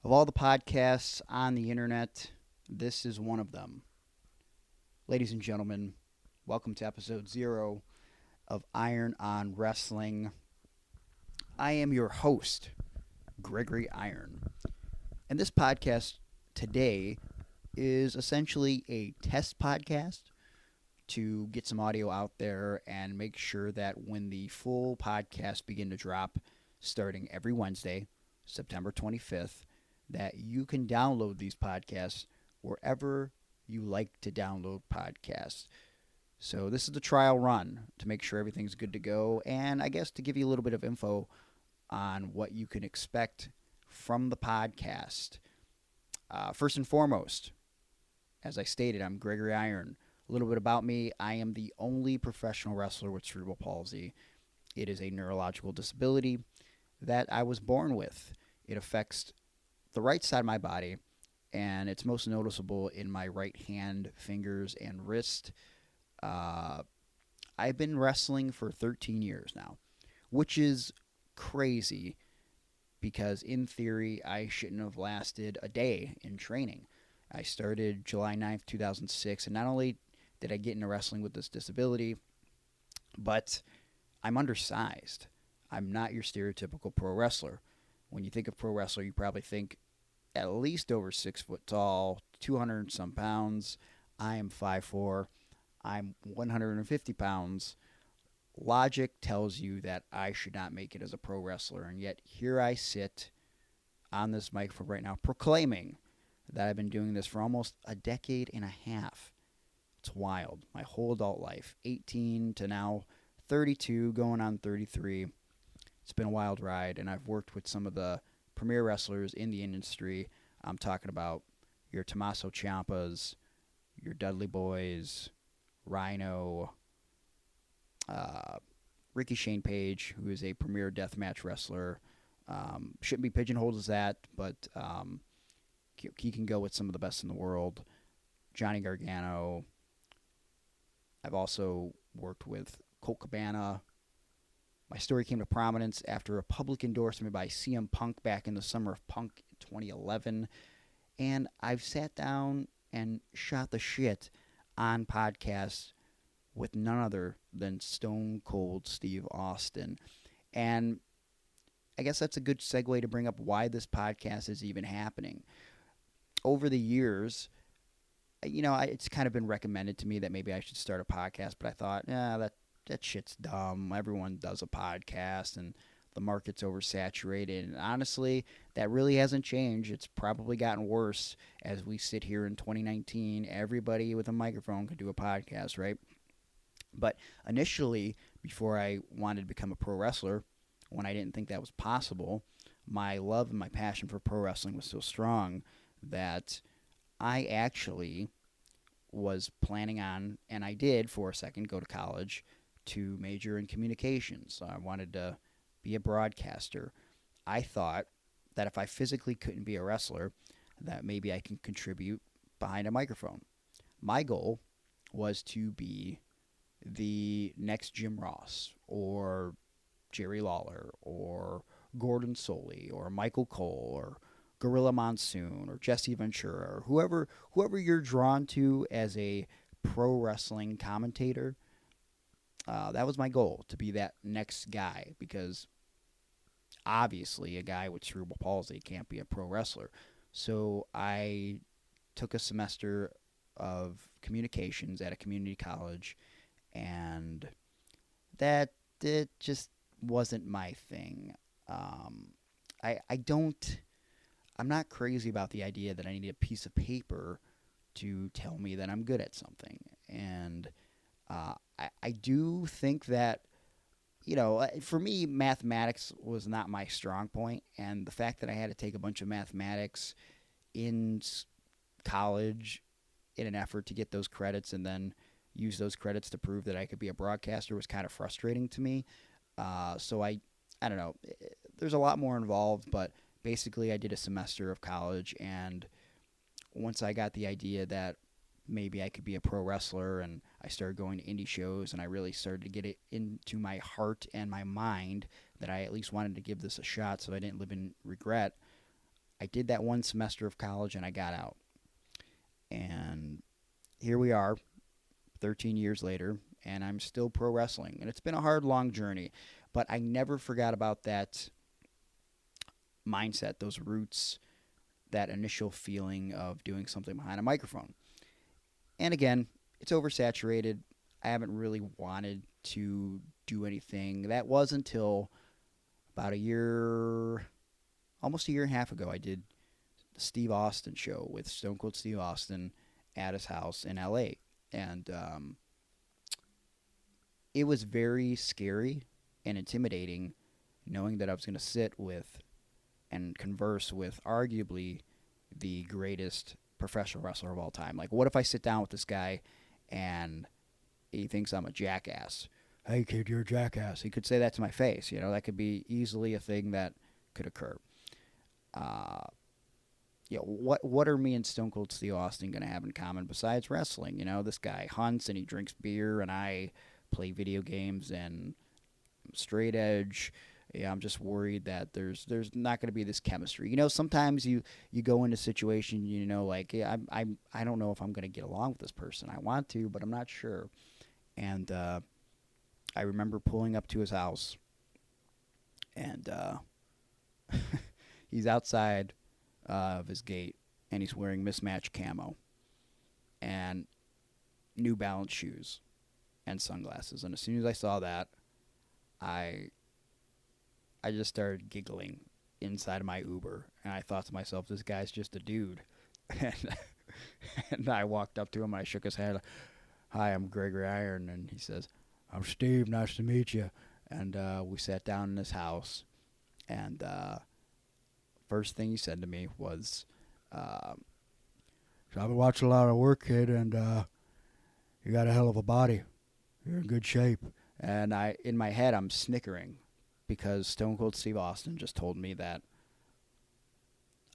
Of all the podcasts on the internet, this is one of them. Ladies and gentlemen, welcome to episode 0 of Iron on Wrestling. I am your host, Gregory Iron. And this podcast today is essentially a test podcast to get some audio out there and make sure that when the full podcasts begin to drop starting every Wednesday, September 25th, that you can download these podcasts wherever you like to download podcasts. So this is the trial run to make sure everything's good to go, and I guess to give you a little bit of info on what you can expect from the podcast. First and foremost, as I stated, I'm Gregory Iron. A little bit about me: I am the only professional wrestler with cerebral palsy. It is a neurological disability that I was born with. It affects the right side of my body, and it's most noticeable in my right hand, fingers, and wrist. I've been wrestling for 13 years now, which is crazy because in theory I shouldn't have lasted a day in training. I started July 9th, 2006, and not only did I get into wrestling with this disability, but I'm undersized. I'm not your stereotypical pro wrestler. When you think of pro wrestler, you probably think at least over 6 foot tall, 200 and some pounds. I am 5'4". I'm 150 pounds. Logic tells you that I should not make it as a pro wrestler, and yet here I sit on this microphone right now proclaiming that I've been doing this for almost a decade and a half. It's wild. My whole adult life, 18 to now 32, going on 33. It's been a wild ride, and I've worked with some of the premier wrestlers in the industry. I'm talking about your Tommaso Ciampas, your Dudley Boys, Rhino, Ricky Shane Page, who is a premier deathmatch wrestler. Shouldn't be pigeonholed as that, but he can go with some of the best in the world. Johnny Gargano. I've also worked with Colt Cabana. My story came to prominence after a public endorsement by CM Punk back in the summer of Punk 2011. And I've sat down and shot the shit on podcasts with none other than Stone Cold Steve Austin. And I guess that's a good segue to bring up why this podcast is even happening. Over the years, it's kind of been recommended to me that maybe I should start a podcast, but I thought, that shit's dumb. Everyone does a podcast, and the market's oversaturated. And honestly, that really hasn't changed. It's probably gotten worse as we sit here in 2019. Everybody with a microphone can do a podcast, right? But initially, before I wanted to become a pro wrestler, when I didn't think that was possible, my love and my passion for pro wrestling was so strong that I actually was planning on, and I did for a second, go to college to major in communications. So I wanted to be a broadcaster. I thought that if I physically couldn't be a wrestler, that maybe I can contribute behind a microphone. My goal was to be the next Jim Ross or Jerry Lawler or Gordon Soley or Michael Cole or Gorilla Monsoon or Jesse Ventura or whoever you're drawn to as a pro wrestling commentator. That was my goal, to be that next guy, because obviously a guy with cerebral palsy can't be a pro wrestler. So I took a semester of communications at a community college, and that it just wasn't my thing. I'm not crazy about the idea that I need a piece of paper to tell me that I'm good at something. And I do think that, for me, mathematics was not my strong point. And the fact that I had to take a bunch of mathematics in college in an effort to get those credits and then use those credits to prove that I could be a broadcaster was kind of frustrating to me. So I don't know. There's a lot more involved, but basically I did a semester of college, and once I got the idea that maybe I could be a pro wrestler, and I started going to indie shows, and I really started to get it into my heart and my mind that I at least wanted to give this a shot so I didn't live in regret, I did that one semester of college and I got out. And here we are, 13 years later, and I'm still pro wrestling. And it's been a hard, long journey, but I never forgot about that mindset, those roots, that initial feeling of doing something behind a microphone. And again, it's oversaturated. I haven't really wanted to do anything. That was until about almost a year and a half ago, I did the Steve Austin show with Stone Cold Steve Austin at his house in LA. And it was very scary and intimidating knowing that I was going to sit with and converse with arguably the greatest professional wrestler of all time. Like, what if I sit down with this guy and he thinks I'm a jackass? Hey, kid, you're a jackass. He could say that to my face. That could be easily a thing that could occur. What are me and Stone Cold Steve Austin going to have in common besides wrestling? This guy hunts and he drinks beer, and I play video games and I'm straight edge. Yeah, I'm just worried that there's not going to be this chemistry. Sometimes you go into a situation, like, yeah, I don't know if I'm going to get along with this person. I want to, but I'm not sure. And I remember pulling up to his house, and he's outside of his gate, and he's wearing mismatched camo and New Balance shoes and sunglasses. And as soon as I saw that, I just started giggling inside of my Uber, and I thought to myself, this guy's just a dude. And I walked up to him, and I shook his hand. Hi, I'm Gregory Iron. And he says, I'm Steve, nice to meet you. And we sat down in his house, and first thing he said to me was, I've been watching a lot of work, kid, and you got a hell of a body. You're in good shape. And in my head, I'm snickering, because Stone Cold Steve Austin just told me that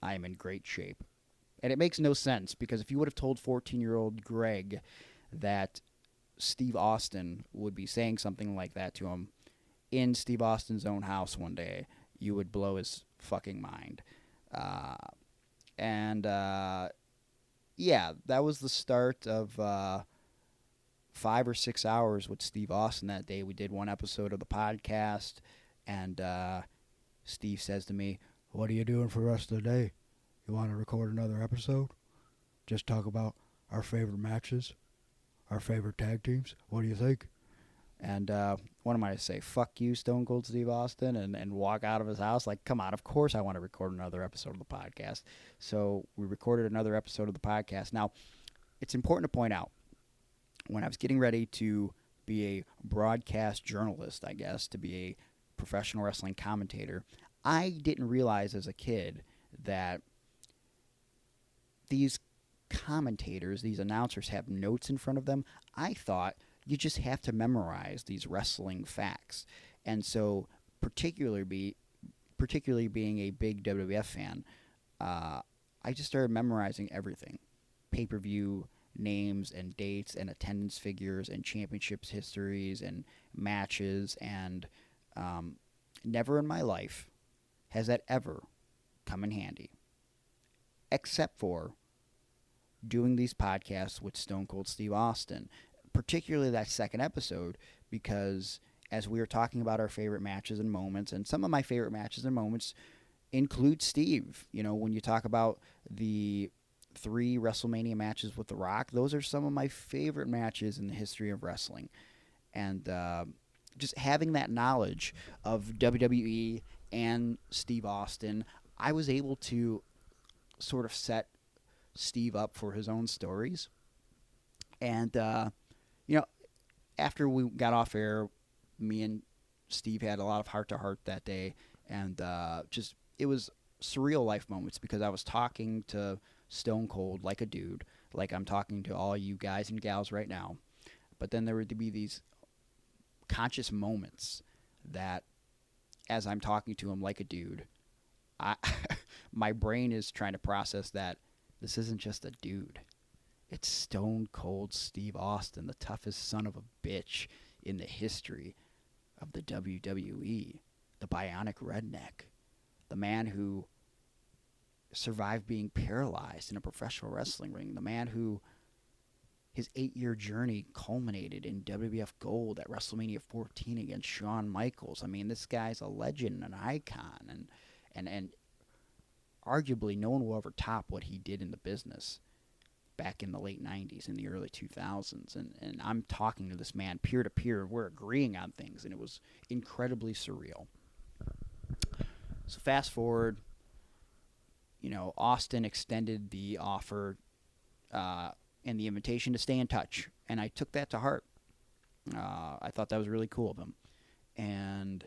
I am in great shape. And it makes no sense, because if you would have told 14-year-old Greg that Steve Austin would be saying something like that to him in Steve Austin's own house one day, you would blow his fucking mind. Yeah, that was the start of 5 or 6 hours with Steve Austin that day. We did one episode of the podcast. And Steve says to me, what are you doing for the rest of the day? You want to record another episode? Just talk about our favorite matches, our favorite tag teams? What do you think? And what am I to say? Fuck you, Stone Cold Steve Austin, and walk out of his house? Like, come on, of course I want to record another episode of the podcast. So we recorded another episode of the podcast. Now, it's important to point out, when I was getting ready to be a broadcast journalist, I guess, to be a professional wrestling commentator, I didn't realize as a kid that these commentators, these announcers, have notes in front of them. I thought you just have to memorize these wrestling facts. And so, particularly being a big WWF fan, I just started memorizing everything. Pay-per-view names and dates and attendance figures and championships histories and matches, and never in my life has that ever come in handy, except for doing these podcasts with Stone Cold Steve Austin, particularly that second episode, because as we were talking about our favorite matches and moments, and some of my favorite matches and moments include Steve. When you talk about the 3 WrestleMania matches with The Rock, those are some of my favorite matches in the history of wrestling. And just having that knowledge of WWE and Steve Austin, I was able to sort of set Steve up for his own stories. And, after we got off air, me and Steve had a lot of heart-to-heart that day. And it was surreal life moments, because I was talking to Stone Cold like a dude, like I'm talking to all you guys and gals right now. But then there would be these conscious moments that, as I'm talking to him like a dude, my brain is trying to process that this isn't just a dude. It's Stone Cold Steve Austin, the toughest son of a bitch in the history of the WWE, the bionic redneck, the man who survived being paralyzed in a professional wrestling ring. The man who his 8-year journey culminated in WWF Gold at WrestleMania 14 against Shawn Michaels. I mean, this guy's a legend, an icon, and arguably no one will ever top what he did in the business back in the late 90s and the early 2000s. And I'm talking to this man peer to peer. We're agreeing on things, and it was incredibly surreal. So fast forward, Austin extended the offer and the invitation to stay in touch, and I took that to heart. I thought that was really cool of him. And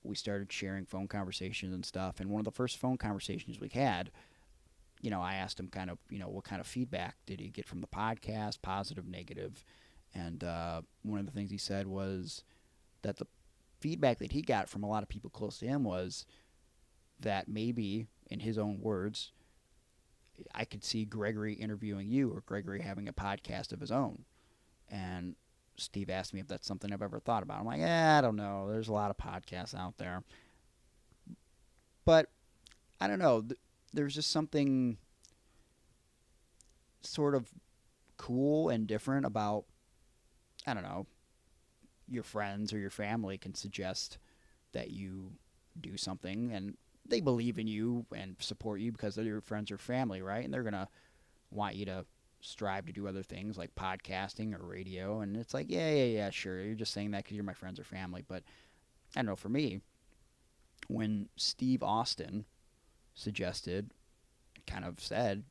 we started sharing phone conversations and stuff, and one of the first phone conversations we had, I asked him kind of, what kind of feedback did he get from the podcast, positive, negative, and one of the things he said was that the feedback that he got from a lot of people close to him was that maybe, in his own words, I could see Gregory interviewing you or Gregory having a podcast of his own. And Steve asked me if that's something I've ever thought about. I'm like, I don't know. There's a lot of podcasts out there. But I don't know. There's just something sort of cool and different about, I don't know, your friends or your family can suggest that you do something, and they believe in you and support you because they're your friends or family, right? And they're going to want you to strive to do other things like podcasting or radio. And it's like, yeah, sure. You're just saying that because you're my friends or family. But I don't know, for me, when Steve Austin suggested, kind of said,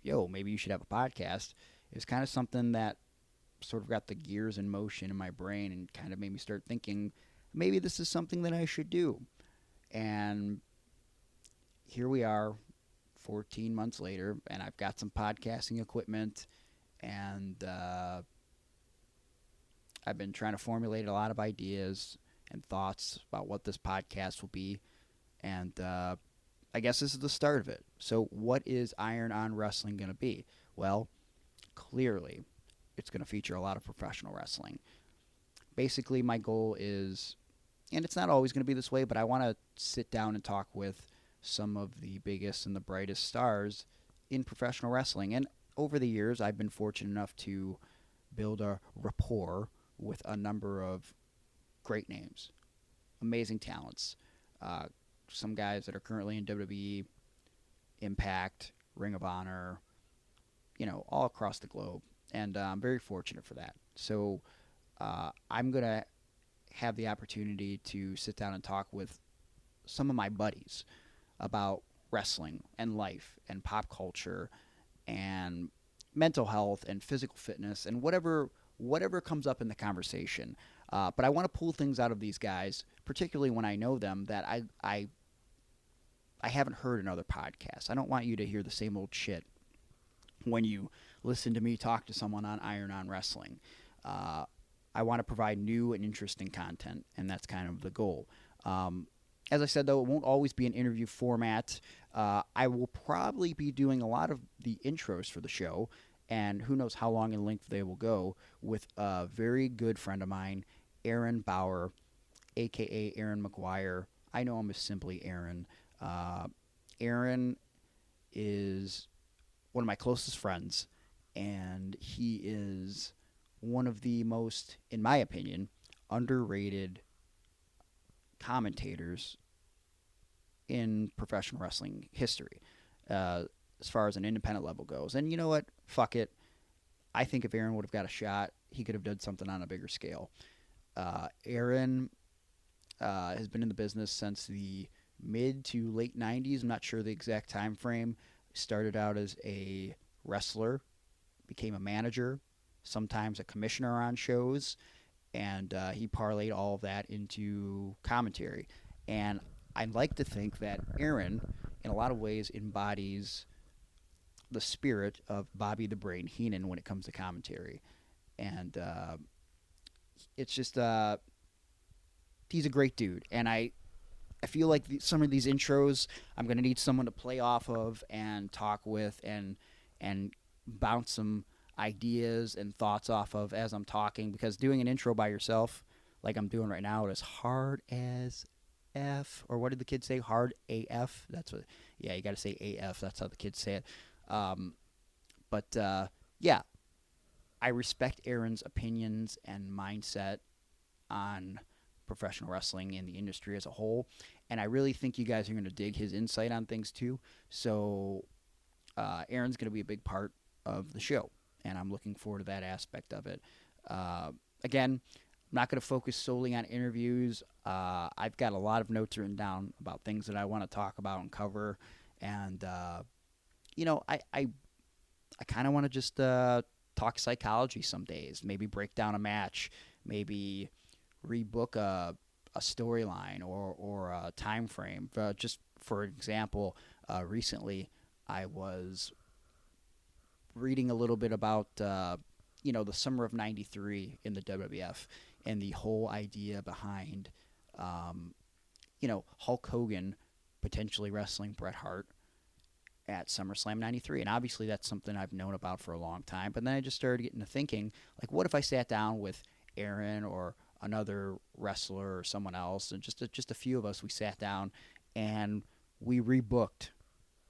yo, maybe you should have a podcast, it was kind of something that sort of got the gears in motion in my brain and kind of made me start thinking, maybe this is something that I should do. And here we are 14 months later, and I've got some podcasting equipment, and I've been trying to formulate a lot of ideas and thoughts about what this podcast will be, and I guess this is the start of it. So what is Iron On Wrestling going to be? Well, clearly, it's going to feature a lot of professional wrestling. Basically, my goal is, and it's not always going to be this way, but I want to sit down and talk with some of the biggest and the brightest stars in professional wrestling. And over the years, I've been fortunate enough to build a rapport with a number of great names, amazing talents, some guys that are currently in WWE, Impact, Ring of Honor, all across the globe. And I'm very fortunate for that. So I'm going to have the opportunity to sit down and talk with some of my buddies about wrestling and life and pop culture and mental health and physical fitness and whatever comes up in the conversation. But I want to pull things out of these guys, particularly when I know them, that I haven't heard in other podcasts. I don't want you to hear the same old shit when you listen to me talk to someone on Iron On Wrestling. I want to provide new and interesting content, and that's kind of the goal. As I said, though, it won't always be an interview format. I will probably be doing a lot of the intros for the show, and who knows how long in length they will go, with a very good friend of mine, Aaron Bauer, a.k.a. Aaron McGuire. I know him as simply Aaron. Aaron is one of my closest friends, and he is one of the most, in my opinion, underrated commentators in professional wrestling history, as far as an independent level goes. And you know what? Fuck it. I think if Aaron would have got a shot, he could have done something on a bigger scale. Aaron has been in the business since the mid to late 90s. I'm not sure the exact time frame. Started out as a wrestler, became a manager, sometimes a commissioner on shows, and he parlayed all of that into commentary. And I'd like to think that Aaron, in a lot of ways, embodies the spirit of Bobby the Brain Heenan when it comes to commentary. And it's just, he's a great dude. And I feel like some of these intros, I'm going to need someone to play off of and talk with and bounce some ideas and thoughts off of as I'm talking, because doing an intro by yourself, like I'm doing right now, is hard as F, or what did the kids say? Hard AF? That's what, Yeah, you got to say AF. That's how the kids say it. But yeah, I respect Aaron's opinions and mindset on professional wrestling and the industry as a whole. And I really think you guys are going to dig his insight on things too. So Aaron's going to be a big part of the show, and I'm looking forward to that aspect of it. Again, I'm not going to focus solely on interviews. I've got a lot of notes written down about things that I want to talk about and cover. And, I kind of want to just talk psychology some days, maybe break down a match, maybe rebook a storyline or a time frame. Just for example, recently I was reading a little bit about the summer of '93 in the WWF and the whole idea behind Hulk Hogan potentially wrestling Bret Hart at SummerSlam '93. And obviously that's something I've known about for a long time. But then I just started getting to thinking, like, what if I sat down with Aaron or another wrestler or someone else, and just a few of us, we sat down and we rebooked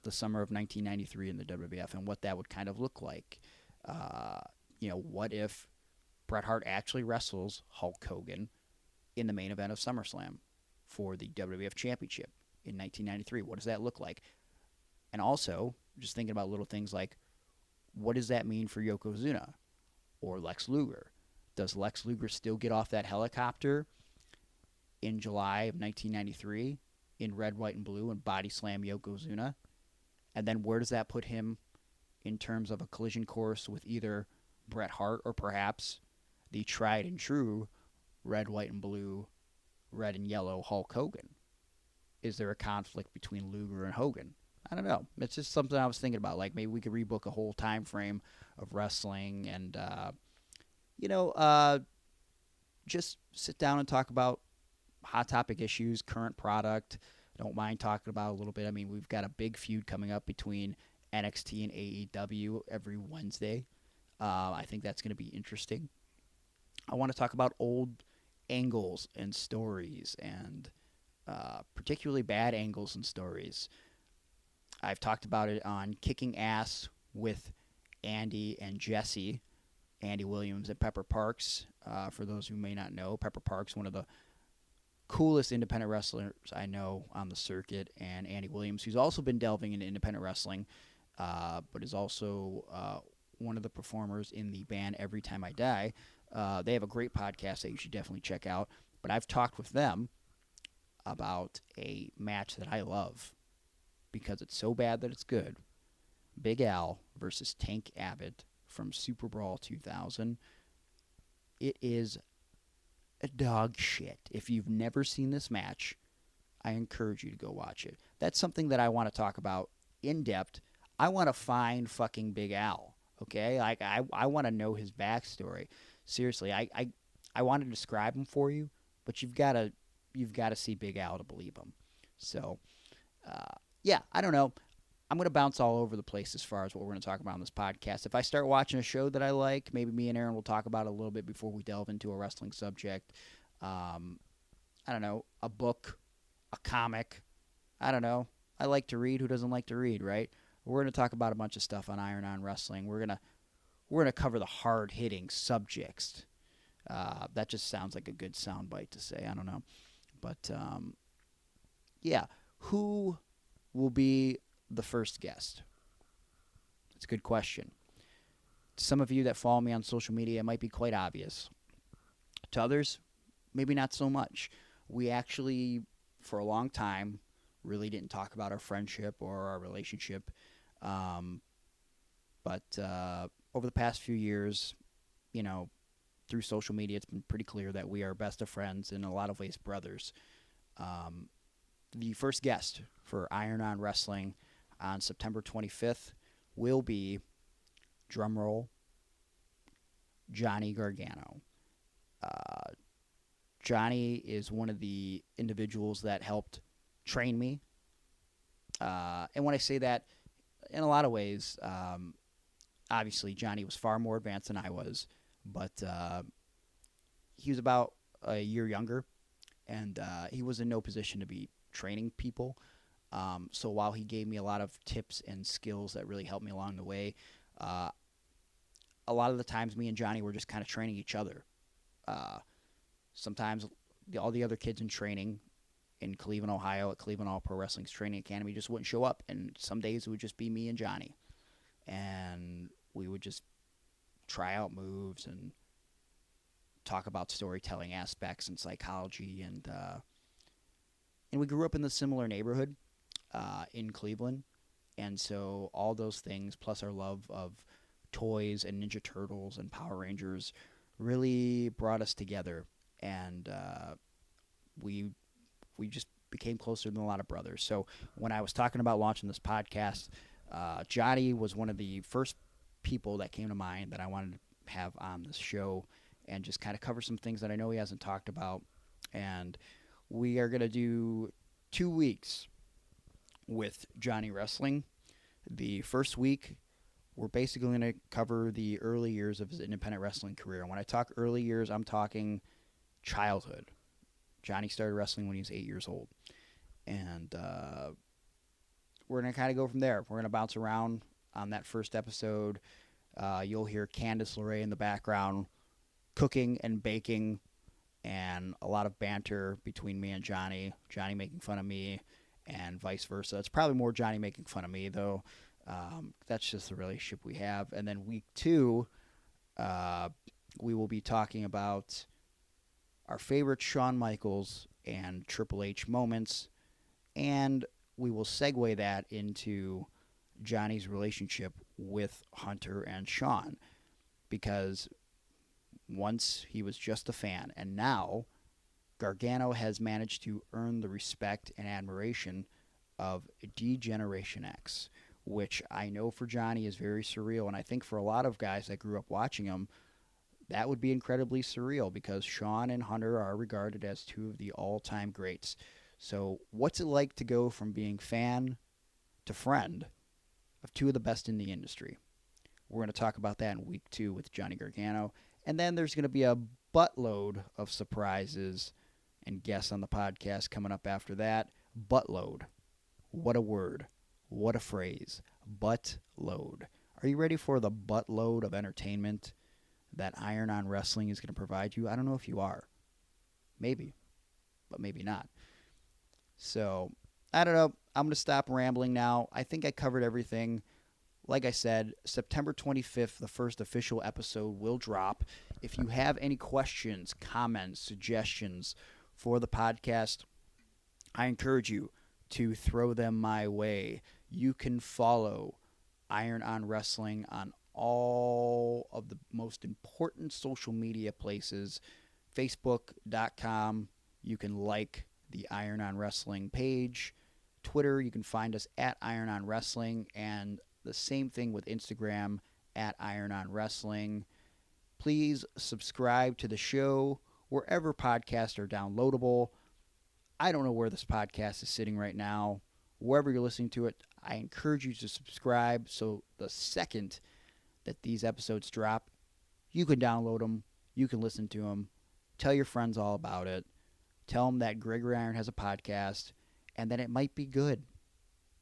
the summer of 1993 in the WWF and what that would kind of look like. What if Bret Hart actually wrestles Hulk Hogan in the main event of SummerSlam for the WWF Championship in 1993? What does that look like? And also, just thinking about little things like, what does that mean for Yokozuna or Lex Luger? Does Lex Luger still get off that helicopter in July of 1993 in red, white, and blue and body slam Yokozuna? And then where does that put him in terms of a collision course with either Bret Hart or perhaps the tried and true red, white, and blue, red and yellow Hulk Hogan? Is there a conflict between Luger and Hogan? I don't know. It's just something I was thinking about. Like, maybe we could rebook a whole time frame of wrestling and, just sit down and talk about hot topic issues, current product. I don't mind talking about a little bit. I mean, we've got a big feud coming up between NXT and AEW every Wednesday. I think that's going to be interesting. I want to talk about old angles and stories, and particularly bad angles and stories. I've talked about it on Kicking Ass with Andy and Jesse, Andy Williams and Pepper Parks. For those who may not know, Pepper Parks, one of the coolest independent wrestlers I know on the circuit, and Andy Williams, who's also been delving into independent wrestling, but is also one of the performers in the band Every Time I Die. They have a great podcast that you should definitely check out. But I've talked with them about a match that I love because it's so bad that it's good. Big Al versus Tank Abbott from Super Brawl 2000. It is a dog shit. If you've never seen this match, I encourage you to go watch it. That's something that I want to talk about in depth. I want to find fucking Big Al, okay? Like, I want to know his backstory. Seriously, I want to describe him for you, but you've got to see Big Al to believe him. So, yeah, I don't know. I'm going to bounce all over the place as far as what we're going to talk about on this podcast. If I start watching a show that I like, maybe me and Aaron will talk about it a little bit before we delve into a wrestling subject. I don't know, a book, a comic. I don't know. I like to read. Who doesn't like to read, right? We're going to talk about a bunch of stuff on Iron On Wrestling. We're going to cover the hard-hitting subjects. That just sounds like a good soundbite to say. I don't know. But, yeah, who will be the first guest? It's a good question. To some of you that follow me on social media, it might be quite obvious. To others, maybe not so much. We actually, for a long time, really didn't talk about our friendship or our relationship. But over the past few years, through social media, it's been pretty clear that we are best of friends, in a lot of ways brothers. The first guest for Iron On Wrestling on September 25th will be, drumroll, Johnny Gargano. Johnny is one of the individuals that helped train me. And when I say that, in a lot of ways, obviously Johnny was far more advanced than I was, but he was about a year younger, and he was in no position to be training people. So while he gave me a lot of tips and skills that really helped me along the way, uh, a lot of the times me and Johnny were just kind of training each other. Uh, Sometimes all the other kids in training in Cleveland, Ohio at Cleveland All Pro Wrestling's training academy just wouldn't show up. And some days it would just be me and Johnny. And we would just try out moves and talk about storytelling aspects and psychology. And we grew up in the similar neighborhood in Cleveland. And so all those things, plus our love of toys and Ninja Turtles and Power Rangers, really brought us together. And we just became closer than a lot of brothers. So when I was talking about launching this podcast, Johnny was one of the first people that came to mind that I wanted to have on this show and just kind of cover some things that I know he hasn't talked about. And we are going to do 2 weeks with Johnny Wrestling. The first week, we're basically going to cover the early years of his independent wrestling career. And when I talk early years, I'm talking childhood. Johnny started wrestling when he was 8 years old. And we're going to kind of go from there. We're going to bounce around on that first episode. You'll hear Candice LeRae in the background cooking and baking, and a lot of banter between me and Johnny. Johnny making fun of me and vice versa. It's probably more Johnny making fun of me, though. That's just the relationship we have. And then week 2, we will be talking about our favorite Shawn Michaels and Triple H moments, and we will segue that into Johnny's relationship with Hunter and Shawn, because once he was just a fan, and now Gargano has managed to earn the respect and admiration of D-Generation X, which I know for Johnny is very surreal, and I think for a lot of guys that grew up watching him, that would be incredibly surreal, because Shawn and Hunter are regarded as 2 of the all-time greats. So what's it like to go from being fan to friend of 2 of the best in the industry? We're going to talk about that in week 2 with Johnny Gargano. And then there's going to be a buttload of surprises and guests on the podcast coming up after that. Buttload. What a word. What a phrase. Buttload. Are you ready for the buttload of entertainment that Iron On Wrestling is going to provide you? I don't know if you are. Maybe. But maybe not. So, I don't know. I'm going to stop rambling now. I think I covered everything. Like I said, September 25th, the first official episode will drop. If you have any questions, comments, suggestions for the podcast, I encourage you to throw them my way. You can follow Iron On Wrestling on all of the most important social media places. Facebook.com, you can like the Iron On Wrestling page. Twitter, you can find us at Iron On Wrestling, and the same thing with Instagram at Iron On Wrestling. Please subscribe to the show wherever podcasts are downloadable. I don't know where this podcast is sitting right now. Wherever you're listening to it, I encourage you to subscribe so the second that these episodes drop, you can download them, you can listen to them, tell your friends all about it, tell them that Gregory Iron has a podcast, and that it might be good.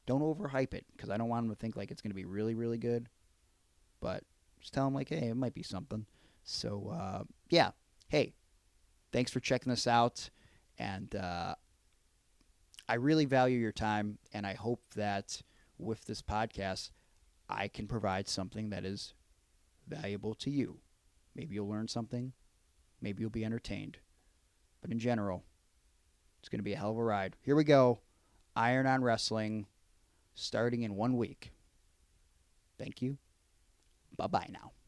Don't overhype it, because I don't want them to think like it's going to be really, really good. But just tell them, like, hey, it might be something. So, yeah. Hey, thanks for checking this out. And I really value your time, and I hope that with this podcast, I can provide something that is valuable to you. Maybe you'll learn something. Maybe you'll be entertained. But in general, it's going to be a hell of a ride. Here we go. Iron On Wrestling, starting in 1 week. Thank you. Bye-bye now.